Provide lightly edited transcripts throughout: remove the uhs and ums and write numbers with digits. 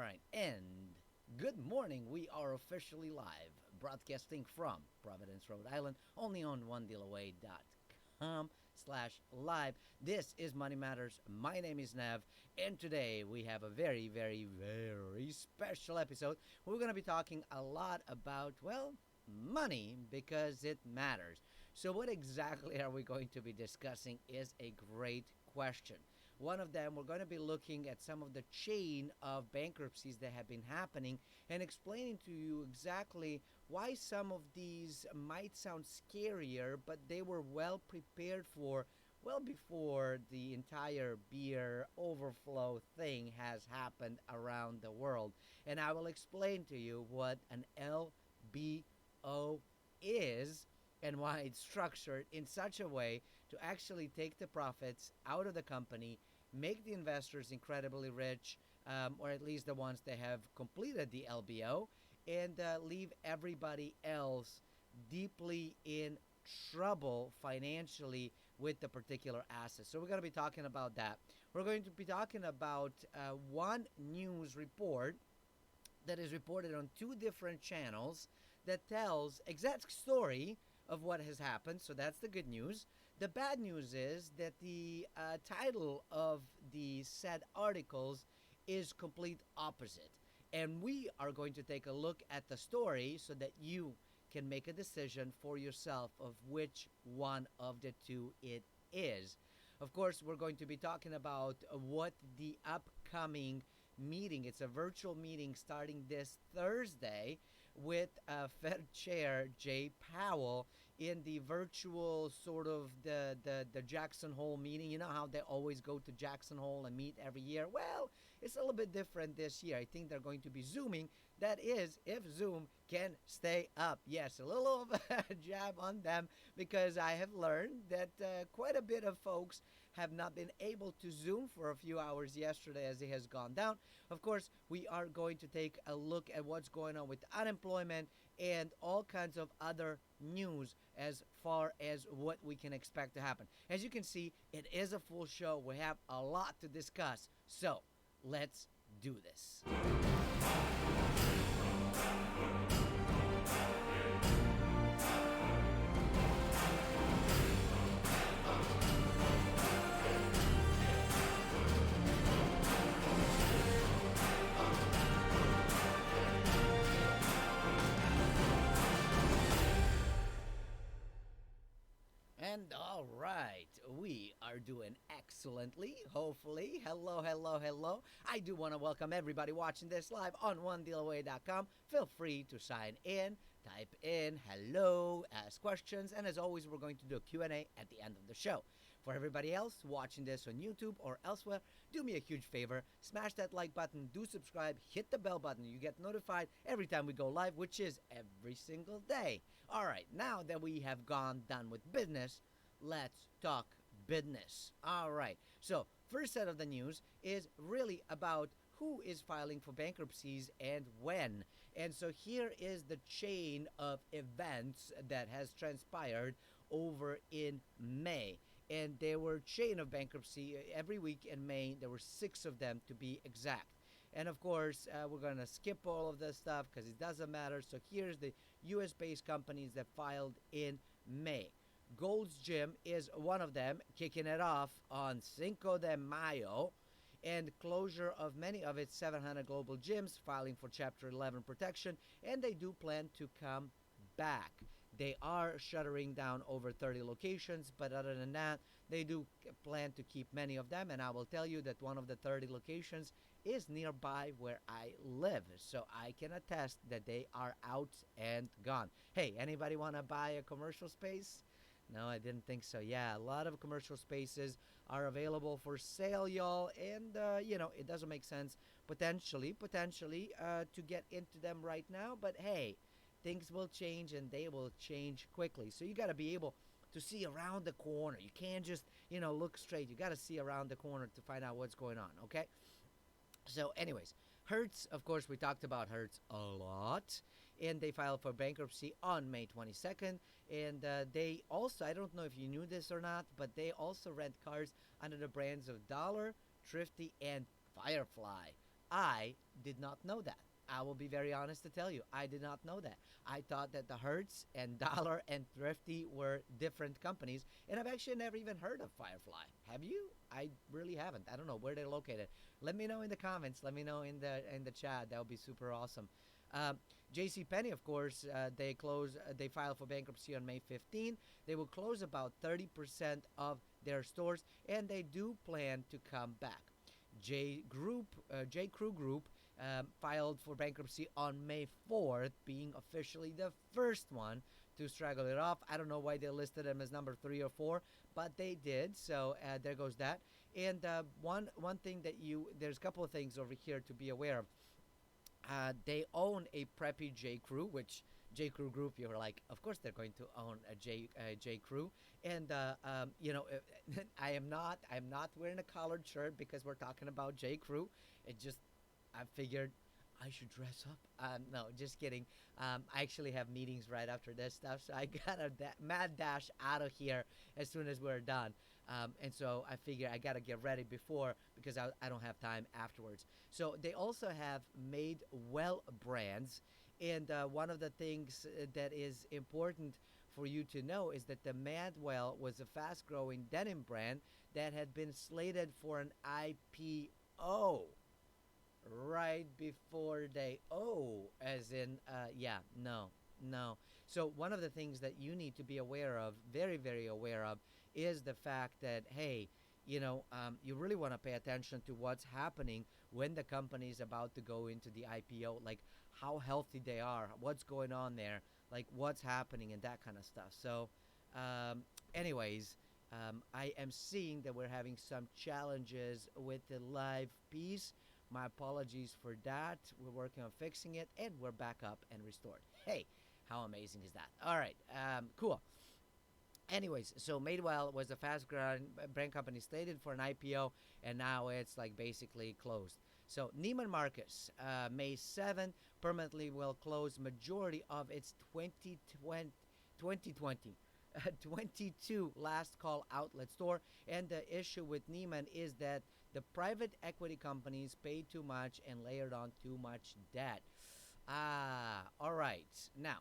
right, and good morning. We are officially live, broadcasting from Providence, Rhode Island, only on onedealaway.com/live. This is Money Matters. My name is Nev, and today we have a very, very, very special episode. We're going to be talking a lot about, well, money because it matters. So, what exactly are we going to be discussing is a great question. One of them, we're going to be looking at some of the chain of bankruptcies that have been happening and explaining to you exactly why some of these might sound scarier, but they were well prepared for well before the entire beer overflow thing has happened around the world. And I will explain to you what an LBO is and why it's structured in such a way to actually take the profits out of the company, make the investors incredibly rich, or at least the ones that have completed the LBO, and leave everybody else deeply in trouble financially with the particular asset. So we're going to be talking about that. We're going to be talking about one news report that is reported on two different channels that tells exact story of what has happened. So that's the good news. The bad news is that the title of the said articles is complete opposite. And we are going to take a look at the story so that you can make a decision for yourself of which one of the two it is. Of course, we're going to be talking about what the upcoming meeting. It's a virtual meeting starting this Thursday with Fed Chair Jay Powell in the virtual sort of the Jackson Hole meeting. You know how they always go to Jackson Hole and meet every year? Well, it's a little bit different this year. I think they're going to be Zooming. That is, if Zoom can stay up. Yes, a little of a jab on them because I have learned that quite a bit of folks have not been able to Zoom for a few hours yesterday as it has gone down. Of course, we are going to take a look at what's going on with unemployment and all kinds of other news as far as what we can expect to happen. As you can see, it is a full show. We have a lot to discuss. So, let's do this. And all right, we are doing excellently, hopefully. Hello, hello, hello. I do want to welcome everybody watching this live on onedealaway.com. Feel free to sign in, type in hello, ask questions, and as always, we're going to do a Q&A at the end of the show. For everybody else watching this on YouTube or elsewhere, do me a huge favor, smash that like button, do subscribe, hit the bell button. You get notified every time we go live, which is every single day. All right, now that we have done with business, let's talk business. All right, so first set of the news is really about who is filing for bankruptcies and when. And so here is the chain of events that has transpired over in May. And there were chain of bankruptcy every week in May. There were 6 of them to be exact. And of course, we're going to skip all of this stuff because it doesn't matter. So here's the US-based companies that filed in May. Gold's Gym is one of them, kicking it off on Cinco de Mayo, and closure of many of its 700 global gyms, filing for Chapter 11 protection, and they do plan to come back. They are shuttering down over 30 locations, but other than that, they do plan to keep many of them, and I will tell you that one of the 30 locations is nearby where I live, so I can attest that they are out and gone. Hey, anybody want to buy a commercial space? No, I didn't think so. Yeah, a lot of commercial spaces are available for sale, y'all. And, it doesn't make sense potentially to get into them right now. But, hey, things will change and they will change quickly. So you got to be able to see around the corner. You can't just, look straight. You got to see around the corner to find out what's going on, okay? So anyways, Hertz, of course, we talked about Hertz a lot, and they filed for bankruptcy on May 22nd, and they also, I don't know if you knew this or not, but they also rent cars under the brands of Dollar, Thrifty, and Firefly. I did not know that. I will be very honest to tell you, I did not know that. I thought that the Hertz and Dollar and Thrifty were different companies, and I've actually never even heard of Firefly. Have you? I really haven't. I don't know where they're located. Let me know in the comments. Let me know in the chat. That would be super awesome. J.C. Penney, of course, they close. They file for bankruptcy on May 15. They will close about 30% of their stores, and they do plan to come back. J. Crew Group filed for bankruptcy on May 4th, being officially the first one to straggle it off. I don't know why they listed them as number 3 or 4, but they did. So there goes that. And one thing that there's a couple of things over here to be aware of. They own a preppy J. Crew, which J. Crew Group, you're like, of course they're going to own a J. Crew. And I'm not wearing a collared shirt because we're talking about J. Crew. I figured I should dress up. No, just kidding. I actually have meetings right after this stuff, so I got a mad dash out of here as soon as we're done. And so I figure I gotta get ready before because I don't have time afterwards. So they also have made well brands, and one of the things that is important for you to know is that the Madwell was a fast-growing denim brand that had been slated for an IPO right before they as in no. So one of the things that you need to be aware of, very very aware of, is the fact that, hey, you really want to pay attention to what's happening when the company is about to go into the IPO, like how healthy they are, what's going on there, like what's happening and that kind of stuff. So anyways, I am seeing that we're having some challenges with the live piece. My apologies for that. We're working on fixing it, and we're back up and restored. Hey, how amazing is that? All right, cool. Anyways, so Madewell was a fast-growing brand company slated for an IPO, and now it's like basically closed. So Neiman Marcus, May 7th, permanently will close majority of its 2020 22 last call outlet store. And the issue with Neiman is that the private equity companies paid too much and layered on too much debt. All right. Now,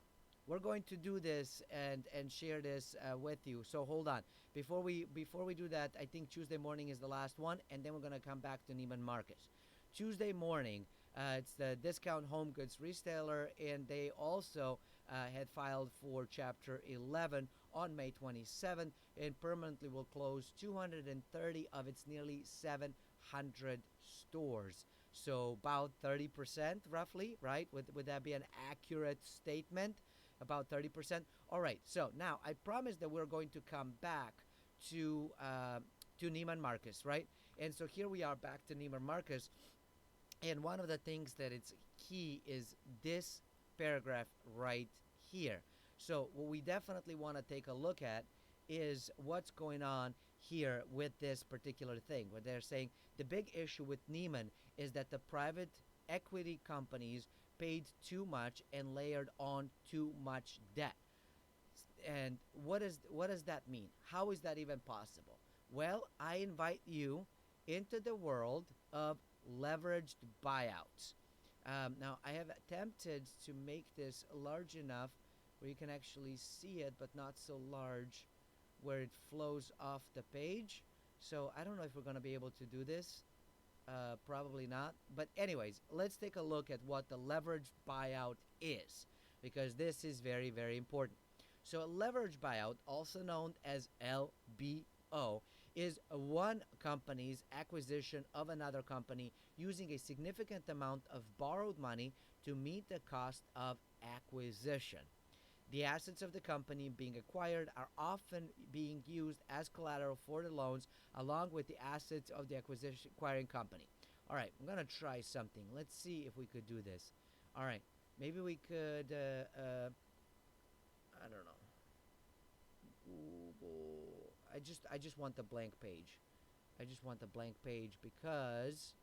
we're going to do this and share this with you. So hold on. Before we do that, I think Tuesday morning is the last one, and then we're going to come back to Neiman Marcus. Tuesday morning, it's the discount home goods retailer, and they also had filed for Chapter 11 on May 27th, and permanently will close 230 of its nearly 700 stores. So about 30% roughly, right? Would that be an accurate statement? About 30%. All right. So now I promised that we're going to come back to Neiman Marcus, right? And so here we are back to Neiman Marcus. And one of the things that it's key is this paragraph right here. So what we definitely want to take a look at is what's going on here with this particular thing, where they're saying the big issue with Neiman is that the private equity companies paid too much and layered on too much debt. And what does that mean? How is that even possible? Well, I invite you into the world of leveraged buyouts. Now, I have attempted to make this large enough where you can actually see it, but not so large where it flows off the page. So I don't know if we're going to be able to do this. Probably not. But anyways, let's take a look at what the leveraged buyout is, because this is very, very important. So a leveraged buyout, also known as LBO, is one company's acquisition of another company using a significant amount of borrowed money to meet the cost of acquisition. The assets of the company being acquired are often being used as collateral for the loans, along with the assets of the acquiring company. All right, I'm going to try something. Let's see if we could do this. All right, maybe we could, I don't know. Google. I just want the blank page. I just want the blank page because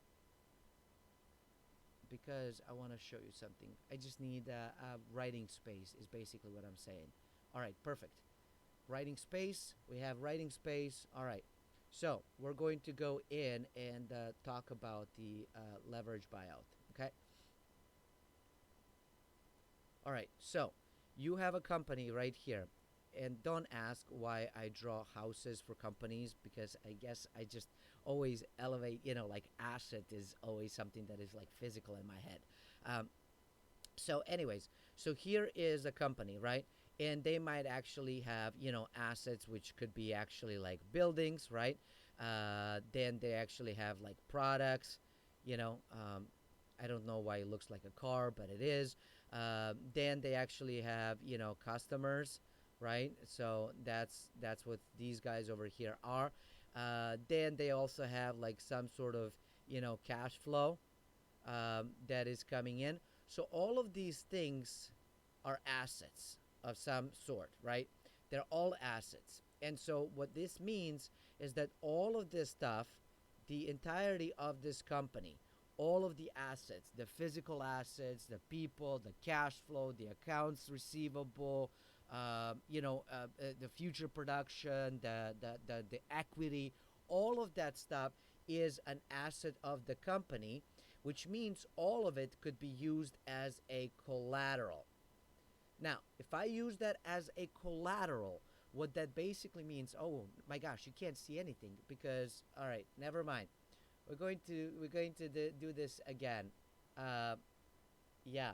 I want to show you something. I just need writing space is basically what I'm saying. All right, perfect. Writing space. We have writing space. All right. So we're going to go in and talk about the leverage buyout. Okay. All right. So you have a company right here. And don't ask why I draw houses for companies, because I guess I just always elevate, like asset is always something that is like physical in my head. Um, so anyways, so here is a company, right? And they might actually have, assets which could be actually like buildings, right? Then they actually have like products, you know um, I don't know why it looks like a car, but it is. Then they actually have, customers, right? So that's what these guys over here are. Then they also have like some sort of, cash flow that is coming in. So all of these things are assets of some sort, right? They're all assets. And so what this means is that all of this stuff, the entirety of this company, all of the assets, the physical assets, the people, the cash flow, the accounts receivable, the future production, the equity, all of that stuff is an asset of the company, which means all of it could be used as a collateral. Now, if I use that as a collateral, what that basically means, oh my gosh, you can't see anything because, all right, never mind. We're going to do this again. Uh, yeah.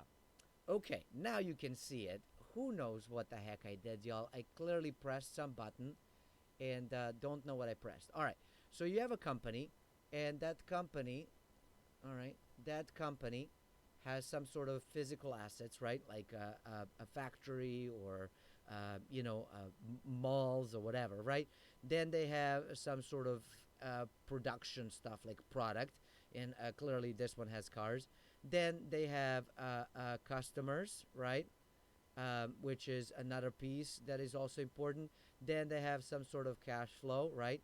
Okay, now you can see it. Who knows what the heck I did, y'all? I clearly pressed some button and don't know what I pressed. All right. So you have a company, and that company, all right, that company has some sort of physical assets, right? Like a factory or, malls or whatever, right? Then they have some sort of production stuff like product, and clearly this one has cars. Then they have customers, right? Which is another piece that is also important. Then they have some sort of cash flow, right?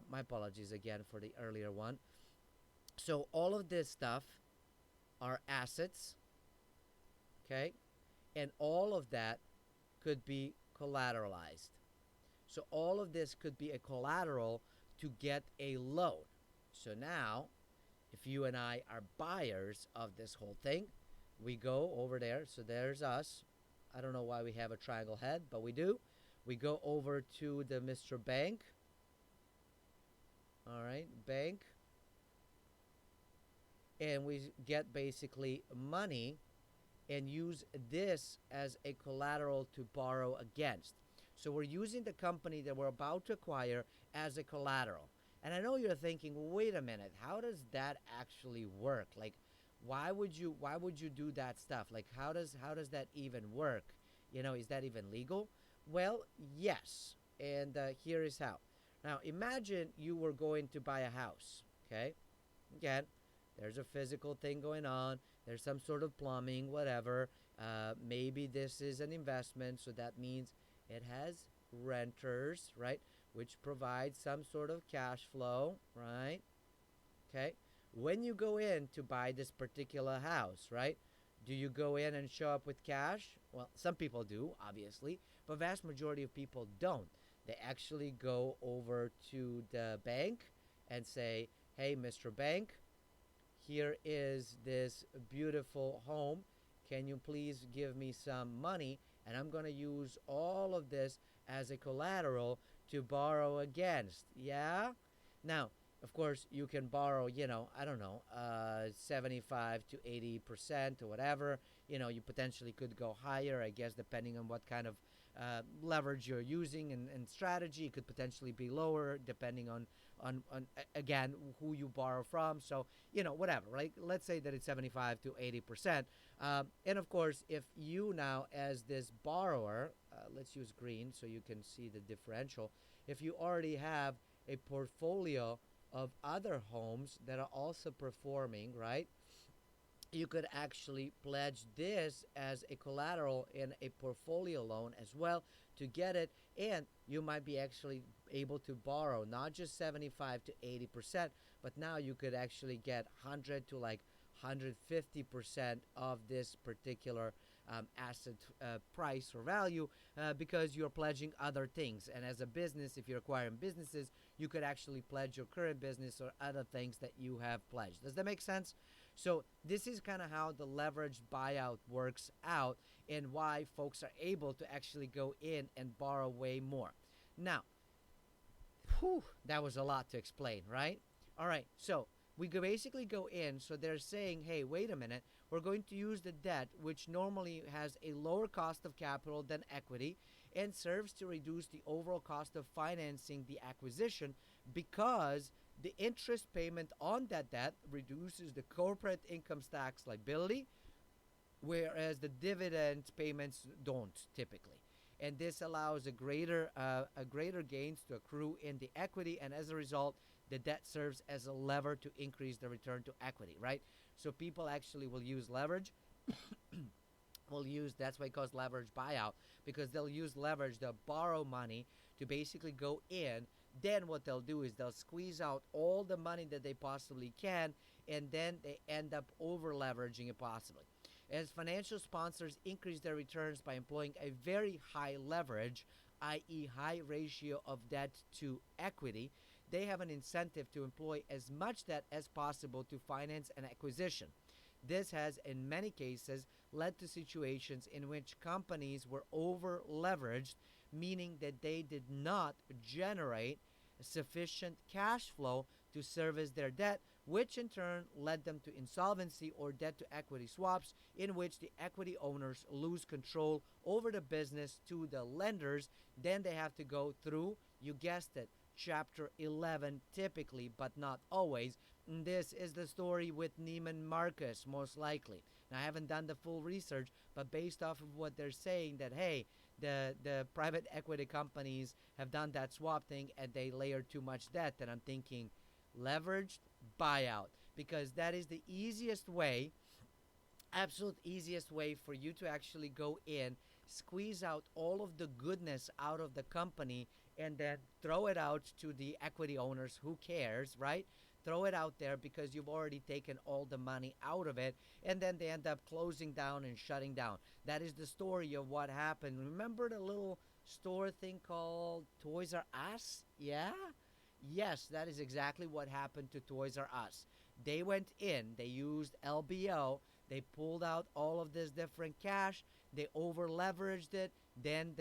My apologies again for the earlier one. So all of this stuff are assets, okay? And all of that could be collateralized. So all of this could be a collateral to get a loan. So now, if you and I are buyers of this whole thing, we go over there. So there's us. I don't know why we have a triangle head, but we do. We go over to the Mr. Bank. All right, bank. And we get basically money and use this as a collateral to borrow against. So we're using the company that we're about to acquire as a collateral. And I know you're thinking, wait a minute, how does that actually work? Like, why would you do that stuff? Like, how does that even work? Is that even legal? Well, yes. And here is how. Now, imagine you were going to buy a house. Okay, again, there's a physical thing going on. There's some sort of plumbing, whatever. Maybe this is an investment, so that means it has renters, right? Which provides some sort of cash flow, right? Okay. When you go in to buy this particular house, right? Do you go in and show up with cash? Well, some people do, obviously, but vast majority of people don't. They actually go over to the bank and say, "Hey, Mr. Bank, here is this beautiful home. Can you please give me some money? And I'm going to use all of this as a collateral to borrow against." Yeah? Now, of course, you can borrow, I don't know, 75 to 80% or whatever. You potentially could go higher, I guess, depending on what kind of leverage you're using and strategy. It could potentially be lower depending on again, who you borrow from. So, whatever, right? Let's say that it's 75 to 80%. And of course, if you now, as this borrower, let's use green so you can see the differential. If you already have a portfolio of other homes that are also performing, right? You could actually pledge this as a collateral in a portfolio loan as well to get it, and you might be actually able to borrow not just 75 to 80%, but now you could actually get 100 to like 150% of this particular asset price or value because you're pledging other things. And as a business, if you're acquiring businesses, you could actually pledge your current business or other things that you have pledged. Does that make sense? So this is kind of how the leveraged buyout works out and why folks are able to actually go in and borrow way more. Now, that was a lot to explain, right? All right, so we basically go in. So they're saying, hey, wait a minute, we're going to use the debt, which normally has a lower cost of capital than equity and serves to reduce the overall cost of financing the acquisition because the interest payment on that debt reduces the corporate income tax liability, whereas the dividend payments don't typically. And this allows a greater gains to accrue in the equity, and as a result, the debt serves as a lever to increase the return to equity, right? So people actually will use leverage. That's why it calls leverage buyout, because they'll use leverage, they'll borrow money to basically go in. Then what they'll do is they'll squeeze out all the money that they possibly can, and then they end up over leveraging it possibly. As financial sponsors increase their returns by employing a very high leverage, i.e., high ratio of debt to equity, they have an incentive to employ as much debt as possible to finance an acquisition. This has, in many cases, led to situations in which companies were over leveraged, meaning that they did not generate sufficient cash flow to service their debt, which in turn led them to insolvency or debt to equity swaps, in which the equity owners lose control over the business to the lenders. Then they have to go through, you guessed it, Chapter 11 typically, but not always. And this is the story with Neiman Marcus, most likely. Now, I haven't done the full research, but based off of what they're saying, that hey, the private equity companies have done that swap thing and they layered too much debt. And I'm thinking, leveraged buyout, because that is the easiest way, absolute easiest way for you to actually go in, squeeze out all of the goodness out of the company, and then throw it out to the equity owners. Who cares, right? Throw it out there because you've already taken all the money out of it, and then they end up closing down and shutting down. That is the story of what happened. Remember the little store thing called Toys R Us? Yeah? Yes, that is exactly what happened to Toys R Us. They went in, they used LBO, they pulled out all of this different cash, they over leveraged it. Then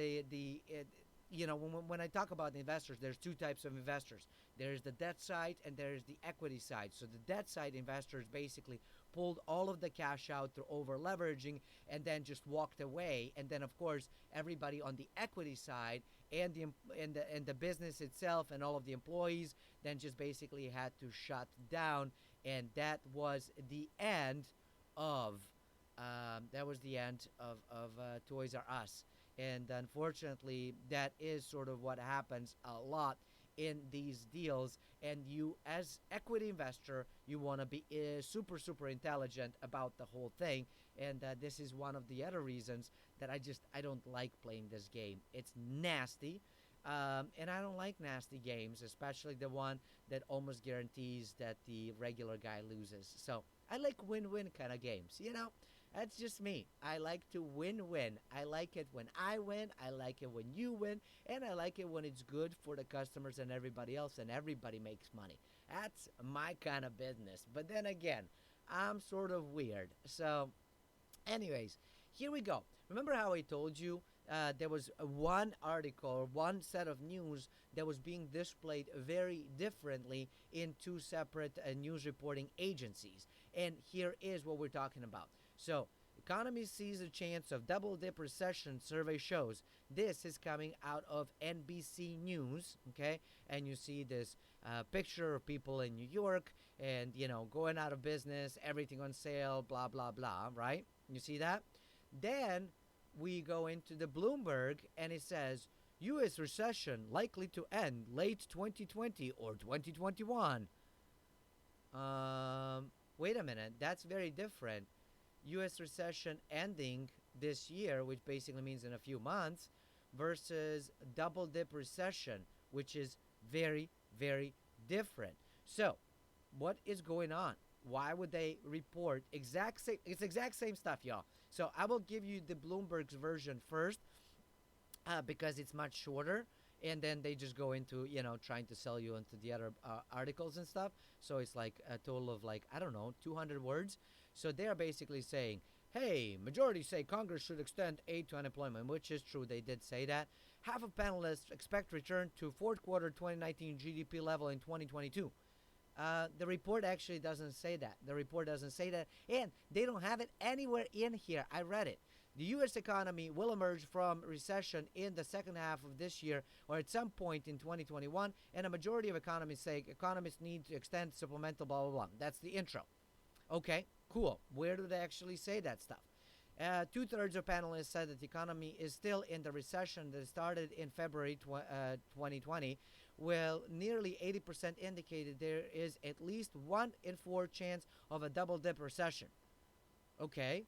when I talk about investors, there's two types of investors. There's the debt side and there's the equity side. So the debt side investors basically pulled all of the cash out through over leveraging and then just walked away. And then of course everybody on the equity side and the business itself and all of the employees then just basically had to shut down. And that was the end of Toys R Us. And unfortunately, that is sort of what happens a lot in these deals. And you, as equity investor, you want to be super, super intelligent about the whole thing. And this is one of the other reasons that I don't like playing this game. It's nasty. And I don't like nasty games, especially the one that almost guarantees that the regular guy loses. So I like win-win kind of games, That's just me. I like to win-win. I like it when I win. I like it when you win. And I like it when it's good for the customers and everybody else and everybody makes money. That's my kind of business. But then again, I'm sort of weird. So anyways, here we go. Remember how I told you there was one article, one set of news that was being displayed very differently in two separate news reporting agencies. And here is what we're talking about. So, economy sees a chance of double-dip recession, survey shows. This is coming out of NBC News, okay? And you see this picture of people in New York and, going out of business, everything on sale, blah, blah, blah, right? You see that? Then we go into the Bloomberg and it says, U.S. recession likely to end late 2020 or 2021. Wait a minute, that's very different. U.S. recession ending this year, which basically means in a few months, versus double-dip recession, which is very, very different. So, what is going on? Why would they report exact same? It's exact same stuff, y'all. So I will give you the Bloomberg's version first, because it's much shorter, and then they just go into trying to sell you into the other articles and stuff. So it's like a total of like, I don't know, 200 words. So they are basically saying, hey, majority say Congress should extend aid to unemployment, which is true. They did say that. Half of panelists expect return to fourth quarter 2019 GDP level in 2022. The report actually doesn't say that. The report doesn't say that, and they don't have it anywhere in here. I read it. The U.S. economy will emerge from recession in the second half of this year or at some point in 2021, and a majority of economists say economists need to extend supplemental blah, blah, blah. That's the intro. Okay, cool. Where do they actually say that stuff? Two-thirds of panelists said that the economy is still in the recession that started in February 2020, while nearly 80% indicated there is at least 1 in 4 chance of a double-dip recession. Okay,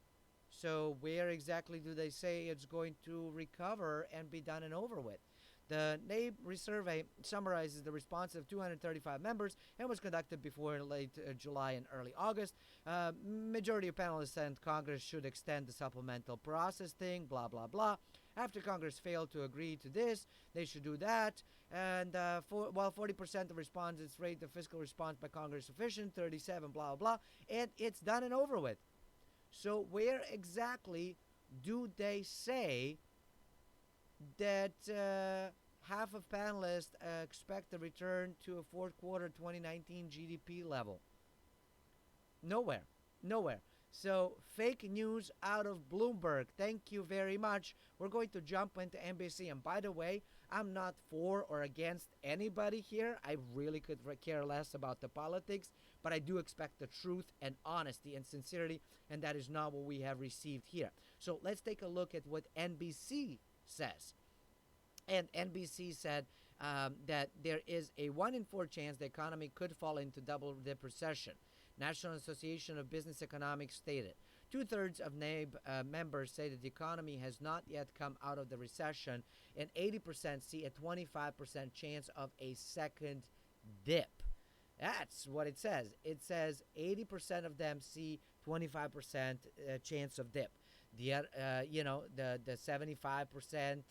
so where exactly do they say it's going to recover and be done and over with? The NABE survey summarizes the response of 235 members and was conducted before late July and early August. Majority of panelists said Congress should extend the supplemental process thing, blah, blah, blah. After Congress failed to agree to this, they should do that. And while 40% of respondents rate the fiscal response by Congress sufficient, 37, blah, blah, blah. And it's done and over with. So where exactly do they say that half of panelists expect a return to a fourth quarter 2019 GDP level? Nowhere. Nowhere. So fake news out of Bloomberg. Thank you very much. We're going to jump into NBC. And by the way, I'm not for or against anybody here. I really could care less about the politics, but I do expect the truth and honesty and sincerity, and that is not what we have received here. So let's take a look at what NBC says. And NBC said that there is a 1 in 4 chance the economy could fall into double-dip recession. National Association of Business Economics stated. Two-thirds of NABE members say that the economy has not yet come out of the recession, and 80% see a 25% chance of a second dip. That's what it says. It says 80% of them see 25% chance of dip. The 75%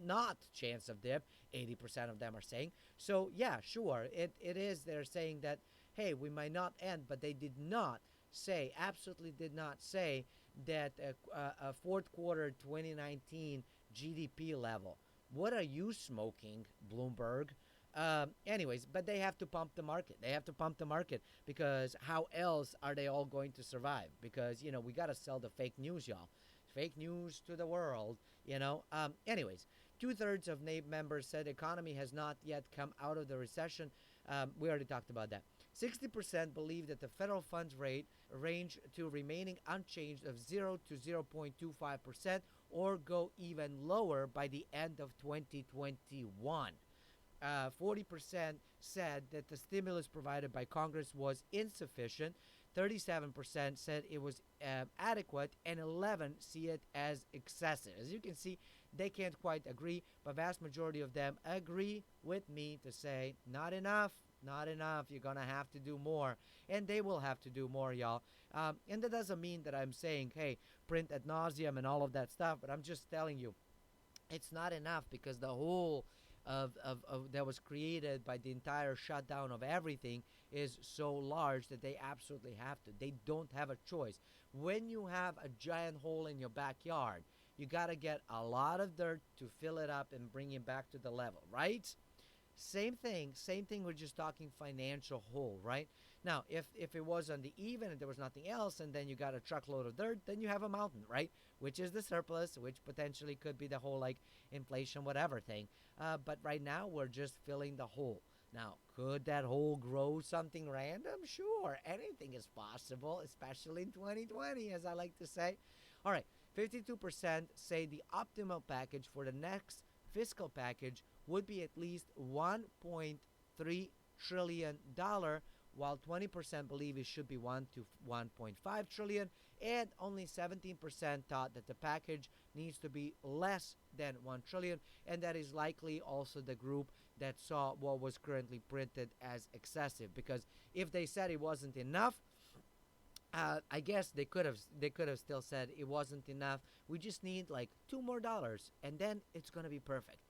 not chance of dip, 80% of them are saying. So yeah, sure, it is. They're saying that, hey, we might not end, but they did not say, absolutely did not say that a fourth quarter 2019 GDP level. What are you smoking, Bloomberg? Anyways, but they have to pump the market. They have to pump the market, because how else are they all going to survive? Because, we got to sell the fake news, y'all. Fake news to the world, Anyways, two-thirds of NABE members said the economy has not yet come out of the recession. We already talked about that. 60% believe that the federal funds rate range to remaining unchanged of 0 to 0.25% or go even lower by the end of 2021. 40% said that the stimulus provided by Congress was insufficient. 37% said it was adequate, and 11 see it as excessive. As you can see, they can't quite agree, but vast majority of them agree with me to say, not enough, not enough. You're going to have to do more, and they will have to do more, y'all. And that doesn't mean that I'm saying, hey, print ad nauseum and all of that stuff, but I'm just telling you, it's not enough, because the whole of that was created by the entire shutdown of everything is so large that they absolutely have to. They don't have a choice. When you have a giant hole in your backyard, you got to get a lot of dirt to fill it up and bring it back to the level, right? Same thing. We're just talking financial hole, right? Now, if it was on the even and there was nothing else, and then you got a truckload of dirt, then you have a mountain, right? Which is the surplus, which potentially could be the whole like inflation, whatever thing. But right now, we're just filling the hole. Now, could that hole grow something random? Sure, anything is possible, especially in 2020, as I like to say. All right, 52% say the optimal package for the next fiscal package would be at least $1.3 trillion, while 20% believe it should be 1 to 1.5 trillion, and only 17% thought that the package needs to be less than 1 trillion, and that is likely also the group that saw what was currently printed as excessive, because if they said it wasn't enough, I guess they could have still said it wasn't enough. We just need like $2 more, and then it's gonna be perfect.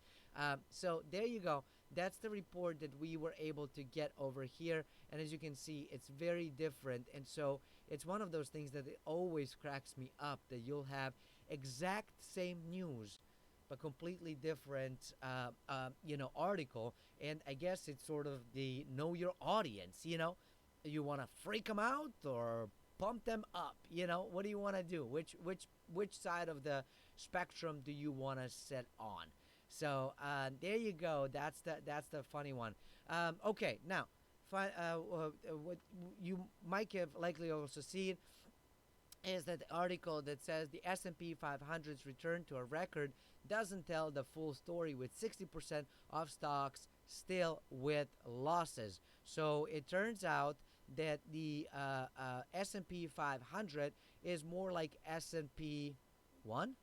So there you go. That's the report that we were able to get over here, and as you can see, it's very different. And so it's one of those things that it always cracks me up that you'll have exact same news, but completely different, article. And I guess it's sort of the know your audience. You want to freak them out or pump them up. What do you want to do? Which side of the spectrum do you want to set on? So there you go. That's the funny one. Okay, now what you might have likely also seen is that the article that says the S&P 500's return to a record doesn't tell the full story, with 60% of stocks still with losses. So it turns out that the S&P 500 is more like S&P 1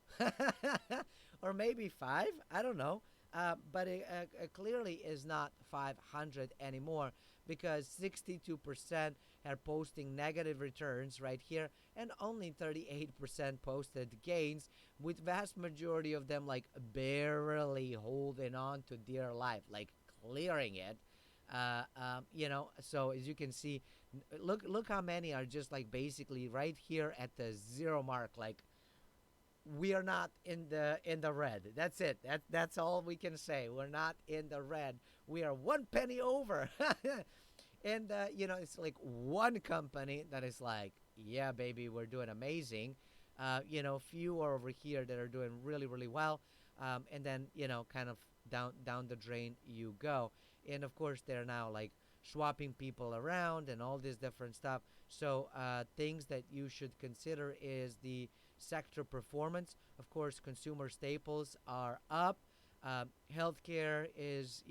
or maybe 5, I don't know. But it clearly is not 500 anymore, because 62% are posting negative returns right here, and only 38% posted gains, with vast majority of them like barely holding on to dear life, like clearing it. So as you can see, look how many are just like basically right here at the zero mark, like we are not in the red. That's it. That's all we can say. We're not in the red. We are one penny over. And it's like one company that is like, yeah, baby, we're doing amazing. Few are over here that are doing really, really well. And then kind of down the drain you go. And of course, they're now like swapping people around and all this different stuff. So things that you should consider is the sector performance. Of course, consumer staples are up. Healthcare is,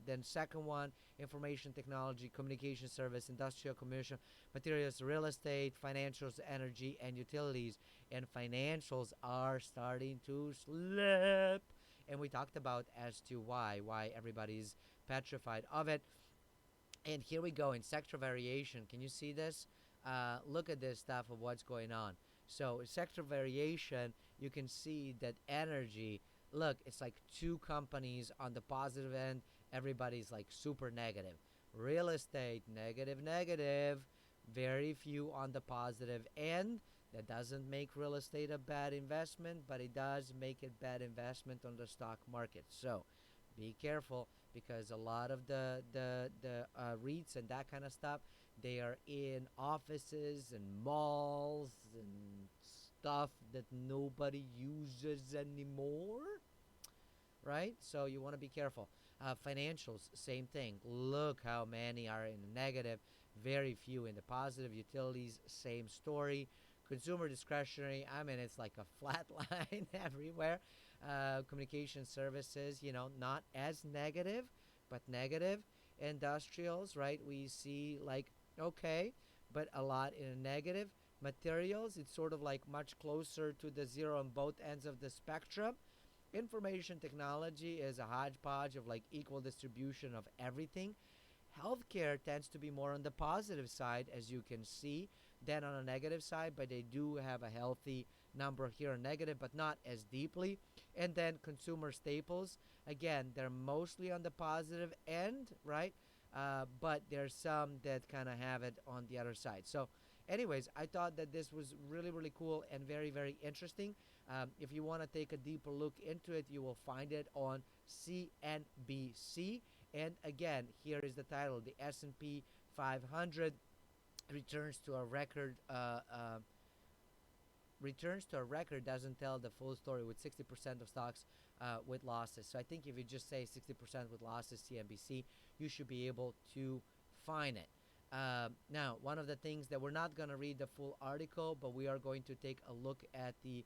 then second one, information technology, communication service, industrial, commercial, materials, real estate, financials, energy, and utilities. And financials are starting to slip. And we talked about as to why everybody's petrified of it. And here we go in sector variation. Can you see this? Look at this stuff of what's going on. So sector variation, you can see that energy, look, it's like two companies on the positive end. Everybody's like super negative. Real estate, negative, negative. Very few on the positive end. That doesn't make real estate a bad investment, but it does make it bad investment on the stock market. So be careful, because a lot of the REITs and that kind of stuff, they are in offices and malls and stuff that nobody uses anymore, right? So you want to be careful. Financials, same thing. Look how many are in the negative, very few in the positive. Utilities, same story. Consumer discretionary, I mean, it's like a flat line everywhere. Communication services, not as negative, but negative. Industrials, right? We see like, okay, but a lot in a negative. Materials, it's sort of like much closer to the zero on both ends of the spectrum. Information technology is a hodgepodge of like equal distribution of everything. Healthcare tends to be more on the positive side, as you can see, than on a negative side, but they do have a healthy number here on negative, but not as deeply. And then consumer staples, again, they're mostly on the positive end, right? But there's some that kind of have it on the other side. So anyways, I thought that this was really, really cool and very, very interesting. If you want to take a deeper look into it, you will find it on CNBC. And again, here is the title: the S&P 500 returns to a record. Returns to a record doesn't tell the full story, with 60% of stocks with losses. So I think if you just say 60% with losses, CNBC, you should be able to find it. Now, one of the things that we're not going to read the full article, but we are going to take a look at the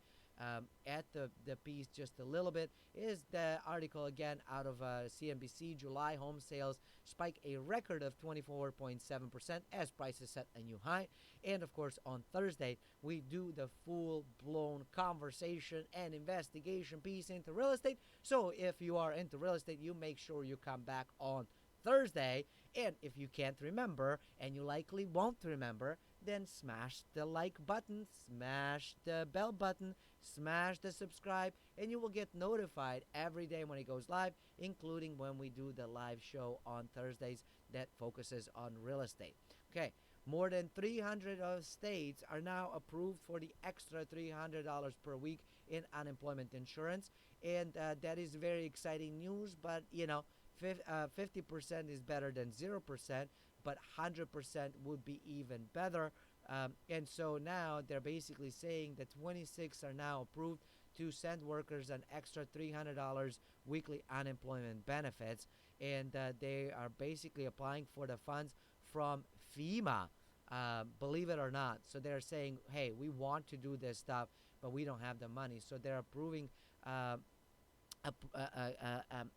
piece just a little bit, is the article again out of CNBC. July home sales spike a record of 24.7% as prices set a new high. And of course, on Thursday, we do the full-blown conversation and investigation piece into real estate. So if you are into real estate, you make sure you come back on Thursday. And if you can't remember, and you likely won't remember, then smash the like button, smash the bell button, smash the subscribe, and you will get notified every day when it goes live, including when we do the live show on Thursdays that focuses on real estate. Okay, more than 300 of states are now approved for the extra $300 per week in unemployment insurance, and that is very exciting news. But 50% is better than 0%, but 100% would be even better. And so now they're basically saying that 26 are now approved to send workers an extra $300 weekly unemployment benefits, and they are basically applying for the funds from FEMA, believe it or not. So they're saying, hey, we want to do this stuff, but we don't have the money. So they're approving,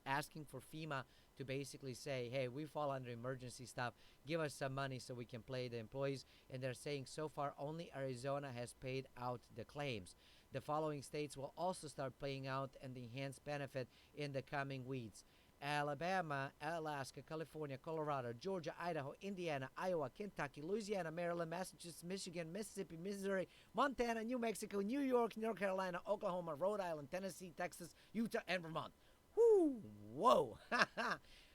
asking for FEMA to basically say, hey, we fall under emergency stuff. Give us some money so we can pay the employees. And they're saying so far only Arizona has paid out the claims. The following states will also start paying out an enhanced benefit in the coming weeks: Alabama, Alaska, California, Colorado, Georgia, Idaho, Indiana, Iowa, Kentucky, Louisiana, Maryland, Massachusetts, Michigan, Mississippi, Missouri, Montana, New Mexico, New York, North Carolina, Oklahoma, Rhode Island, Tennessee, Texas, Utah, and Vermont. Whoa.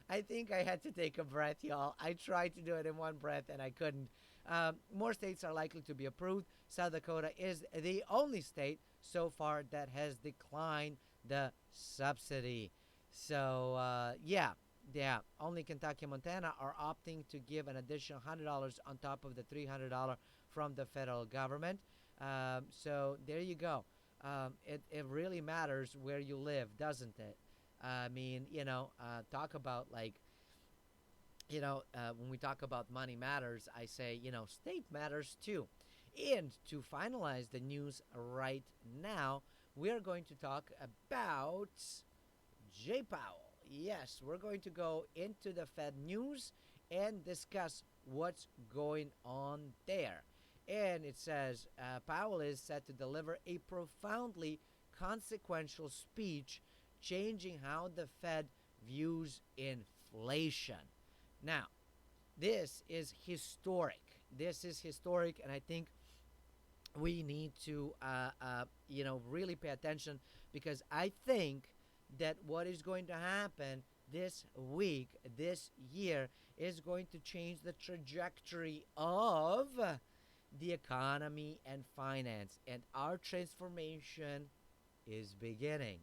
I think I had to take a breath, y'all. I tried to do it in one breath and I couldn't. More states are likely to be approved. South Dakota is the only state so far that has declined the subsidy. So, only Kentucky and Montana are opting to give an additional $100 on top of the $300 from the federal government. So there you go. It really matters where you live, doesn't it? I mean, talk about when we talk about money matters, I say, state matters too. And to finalize the news right now, we are going to talk about Jay Powell. Yes, we're going to go into the Fed news and discuss what's going on there. And it says Powell is set to deliver a profoundly consequential speech changing how the Fed views inflation. Now, this is historic. And I think we need to, really pay attention, because I think that what is going to happen this week, this year, is going to change the trajectory of the economy and finance. And our transformation is beginning.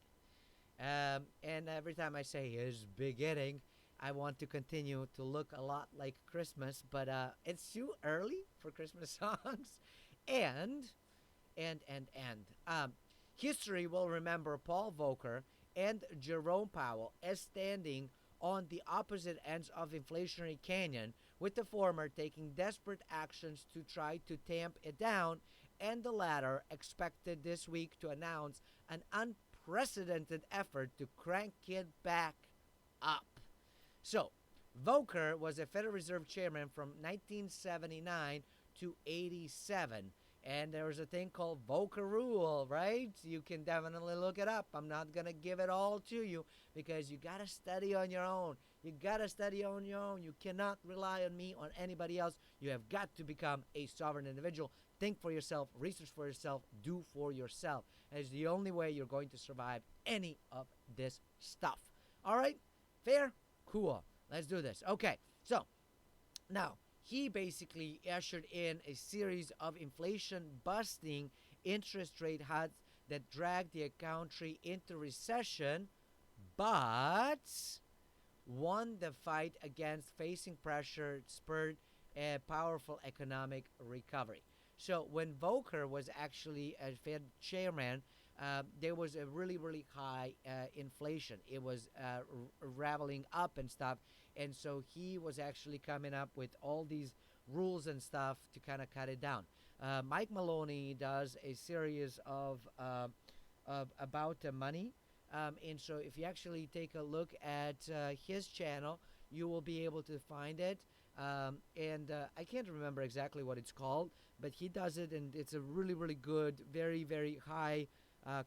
And every time I say is beginning, I want to continue to look a lot like Christmas, but it's too early for Christmas songs. And history will remember Paul Volcker and Jerome Powell as standing on the opposite ends of inflationary canyon, with the former taking desperate actions to try to tamp it down, and the latter expected this week to announce an unprecedented effort to crank it back up. So, Volcker was a Federal Reserve chairman from 1979 to 87. And there was a thing called Volcker Rule, right? You can definitely look it up. I'm not going to give it all to you, because you got to study on your own. You cannot rely on me, on anybody else. You have got to become a sovereign individual. Think for yourself, research for yourself, do for yourself. And it's the only way you're going to survive any of this stuff. All right? Fair? Cool. Let's do this. Okay. So, now, he basically ushered in a series of inflation-busting interest rate hikes that dragged the country into recession, but won the fight against facing pressure, spurred a powerful economic recovery. So when Volcker was actually a Fed chairman, there was a really, really high inflation. It was raveling up and stuff. And so he was actually coming up with all these rules and stuff to kind of cut it down. Mike Maloney does a series of about the money. And so if you actually take a look at his channel, you will be able to find it. And I can't remember exactly what it's called, but he does it, and it's a really, really good, very, very high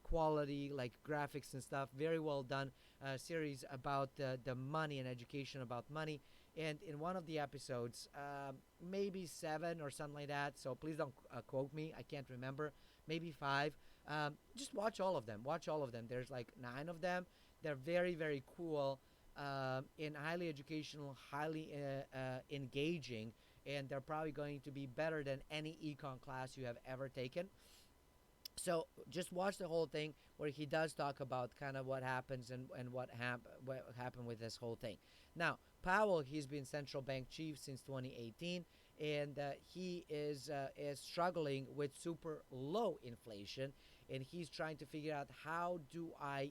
quality, like graphics and stuff, very well done series about the money and education about money. And in one of the episodes, maybe 7 or something like that. So please don't quote me. I can't remember. Maybe 5. Just watch all of them. Watch all of them. There's like 9 of them. They're very, very cool, and highly educational, highly engaging, and they're probably going to be better than any econ class you have ever taken. So just watch the whole thing where he does talk about kind of what happens and what happened with this whole thing. Now, Powell, he's been central bank chief since 2018, and he is struggling with super low inflation, and he's trying to figure out how do I,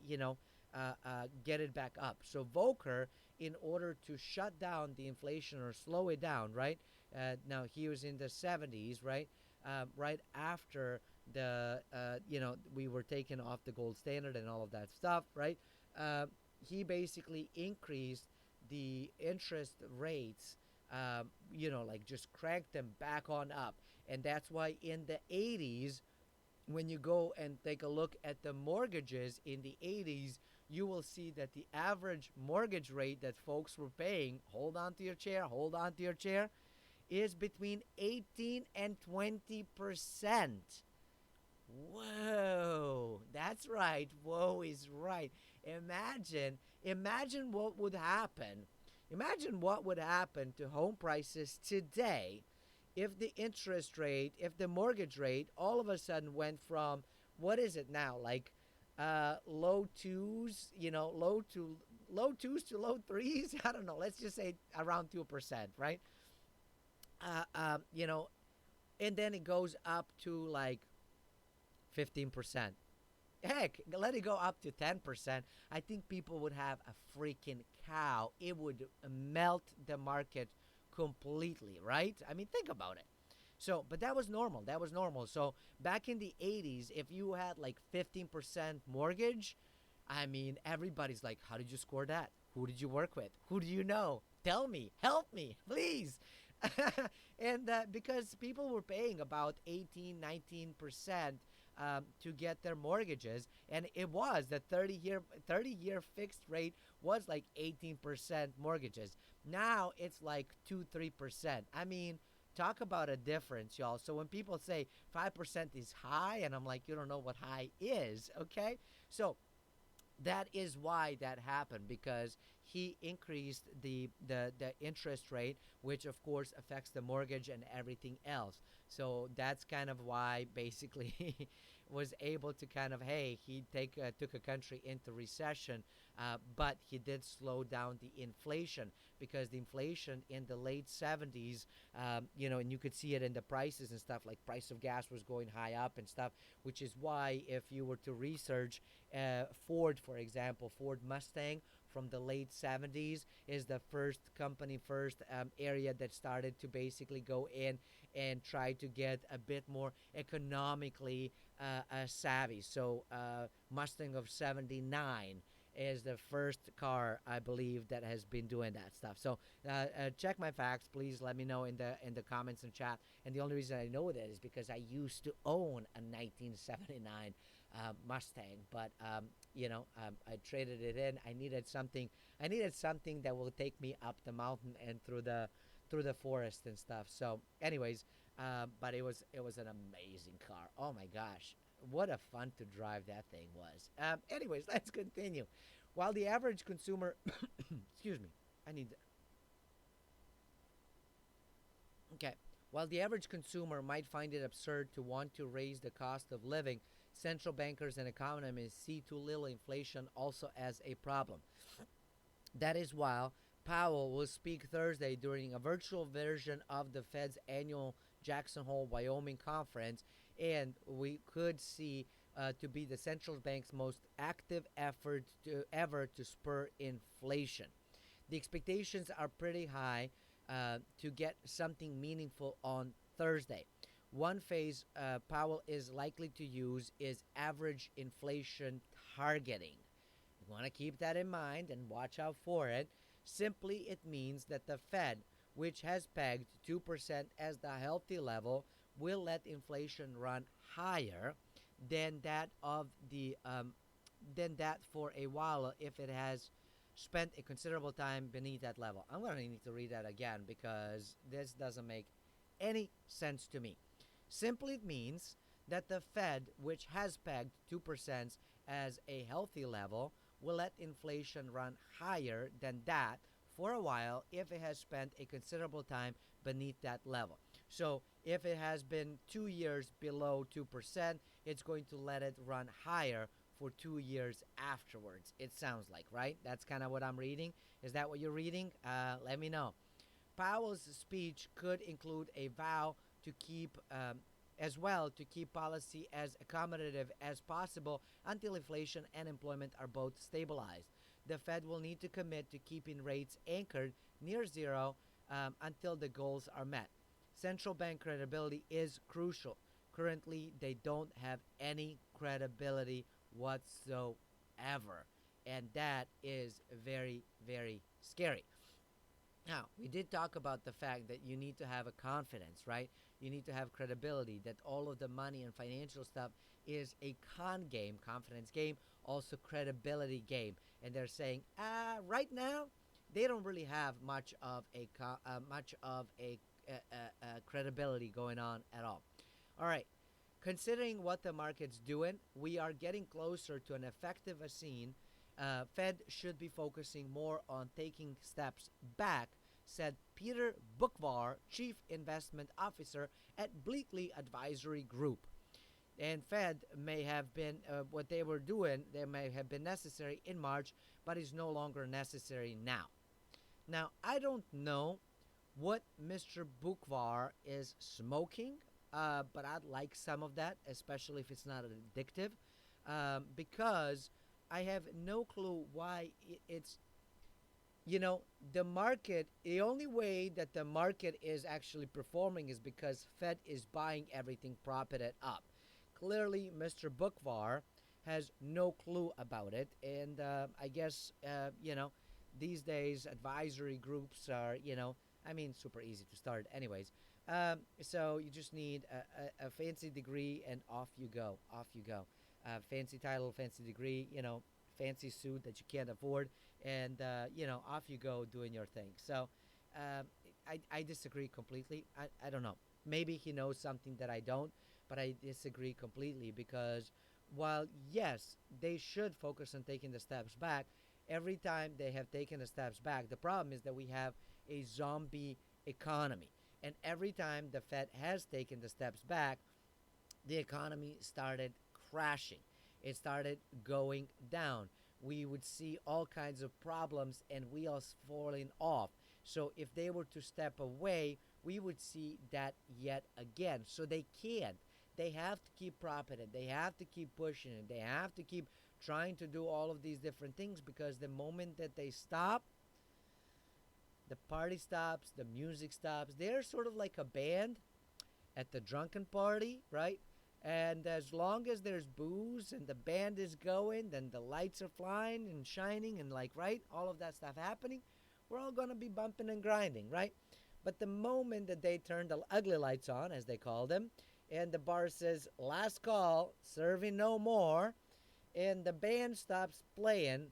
get it back up. So Volcker, in order to shut down the inflation or slow it down, right? Now he was in the 70s, right? Right after we were taken off the gold standard and all of that stuff, right? He basically increased the interest rates, like just cranked them back on up. And that's why in the 80s, when you go and take a look at the mortgages in the 80s, you will see that the average mortgage rate that folks were paying, hold on to your chair, is between 18 and 20%. Whoa, that's right. Whoa is right. Imagine what would happen. Imagine what would happen to home prices today if the interest rate, if the mortgage rate all of a sudden went from, what is it now, like low twos, low twos to low threes. I don't know. Let's just say around 2%, right? Uh, um, you know, and then it goes up to like 15%. Heck, let it go up to 10%. I think people would have a freaking cow. It would melt the market completely, right? I mean, think about it. So, but that was normal. That was normal. So, back in the 80s, if you had like 15% mortgage, I mean, everybody's like, how did you score that? Who did you work with? Who do you know? Tell me, help me, please. And because people were paying about 18, 19% to get their mortgages, and it was the 30-year fixed rate was like 18% mortgages. Now it's like 2-3%. I mean, talk about a difference, y'all. So when people say 5% is high, and I'm like, you don't know what high is, okay? So that is why that happened, because he increased the interest rate, which of course affects the mortgage and everything else. So that's kind of why basically he was able to kind of, hey, he took a country into recession, but he did slow down the inflation, because the inflation in the late 70s, and you could see it in the prices and stuff, like price of gas was going high up and stuff, which is why if you were to research Ford, for example, Ford Mustang from the late 70s is the first area that started to basically go in and try to get a bit more economically savvy. So Mustang of 79 is the first car, I believe, that has been doing that stuff. So check my facts, please. Let me know in the comments and chat. And the only reason I know that is because I used to own a 1979 Mustang, but I traded it in. I needed something. I needed something that will take me up the mountain and through the forest and stuff. So, anyways, but it was an amazing car. Oh my gosh, what a fun to drive that thing was. Anyways, let's continue. While the average consumer, excuse me, I need. Okay. While the average consumer might find it absurd to want to raise the cost of living, central bankers and economists see too little inflation also as a problem. That is why Powell will speak Thursday during a virtual version of the Fed's annual Jackson Hole, Wyoming conference, and we could see to be the central bank's most active effort ever to spur inflation. The expectations are pretty high to get something meaningful on Thursday. One phase Powell is likely to use is average inflation targeting. You want to keep that in mind and watch out for it. Simply, it means that the Fed, which has pegged 2% as the healthy level, will let inflation run higher than that for a while if it has spent a considerable time beneath that level. I'm going to need to read that again because this doesn't make any sense to me. Simply it means that the Fed, which has pegged 2% as a healthy level, will let inflation run higher than that for a while if it has spent a considerable time beneath that level. So if it has been 2 years below 2%, it's going to let it run higher for 2 years afterwards. It sounds like, right? That's kind of what I'm reading. Is that what you're reading? Let me know. Powell's speech could include a vow to keep as well to keep policy as accommodative as possible until inflation and employment are both stabilized. The Fed will need to commit to keeping rates anchored near zero until the goals are met. Central bank credibility is crucial. Currently, they don't have any credibility whatsoever. And that is very, very scary. Now, we did talk about the fact that you need to have a confidence, right? You need to have credibility that all of the money and financial stuff is a game, confidence game, also credibility game. And they're saying, right now, they don't really have much of a credibility going on at all. All right. Considering what the market's doing, we are getting closer to an effective vaccine. Fed should be focusing more on taking steps back, said Peter Bookvar, Chief Investment Officer at Bleakley Advisory Group. And Fed may have been what they were doing, they may have been necessary in March, but is no longer necessary now. Now, I don't know what Mr. Bookvar is smoking, but I'd like some of that, especially if it's not addictive, because I have no clue why it's, the market, the only way that the market is actually performing is because Fed is buying everything, propping it up. Clearly, Mr. Bookvar has no clue about it, and I guess, these days advisory groups are, super easy to start anyways. So you just need a fancy degree and off you go. Fancy title, fancy degree, fancy suit that you can't afford, and, off you go doing your thing. So I disagree completely. I don't know. Maybe he knows something that I don't, but I disagree completely because while, yes, they should focus on taking the steps back, every time they have taken the steps back, the problem is that we have a zombie economy. And every time the Fed has taken the steps back, the economy started crashing. It started going down. We would see all kinds of problems and wheels falling off. So if they were to step away, we would see that yet again. So they can't. They have to keep propping it. They have to keep pushing it. They have to keep trying to do all of these different things because the moment that they stop, the party stops, the music stops. They're sort of like a band at the drunken party, right? And as long as there's booze and the band is going, then the lights are flying and shining and right, all of that stuff happening, we're all going to be bumping and grinding, right? But the moment that they turn the ugly lights on, as they call them, and the bar says, last call, serving no more, and the band stops playing,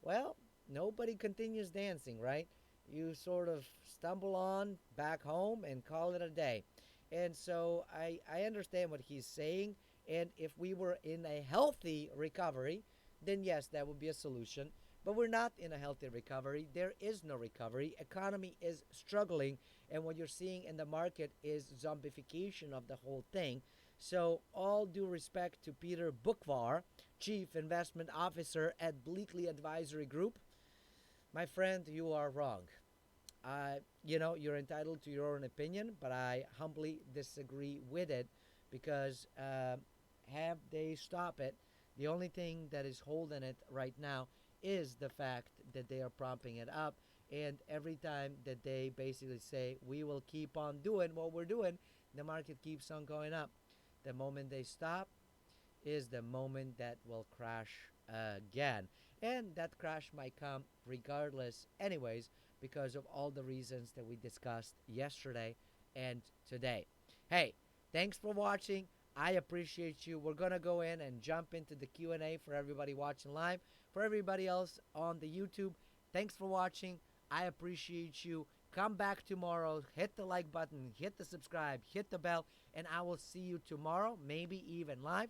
well, nobody continues dancing, right? You sort of stumble on back home and call it a day. And so I understand what he's saying. And if we were in a healthy recovery, then yes, that would be a solution. But we're not in a healthy recovery. There is no recovery. Economy is struggling. And what you're seeing in the market is zombification of the whole thing. So all due respect to Peter Bookvar, Chief Investment Officer at Bleakley Advisory Group, my friend, you are wrong. You're entitled to your own opinion, but I humbly disagree with it because have they stop it, the only thing that is holding it right now is the fact that they are propping it up. And every time that they basically say, we will keep on doing what we're doing, the market keeps on going up. The moment they stop is the moment that will crash again. And that crash might come regardless anyways because of all the reasons that we discussed yesterday and today. Hey, thanks for watching. I appreciate you. We're going to go in and jump into the Q&A for everybody watching live. For everybody else on the YouTube, Thanks for watching. I appreciate you. Come back tomorrow. Hit the like button, hit the subscribe, hit the bell, and I will see you tomorrow, maybe even live.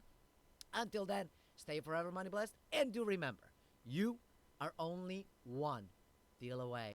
Until then, stay forever money blessed, and do remember, you are only one deal away.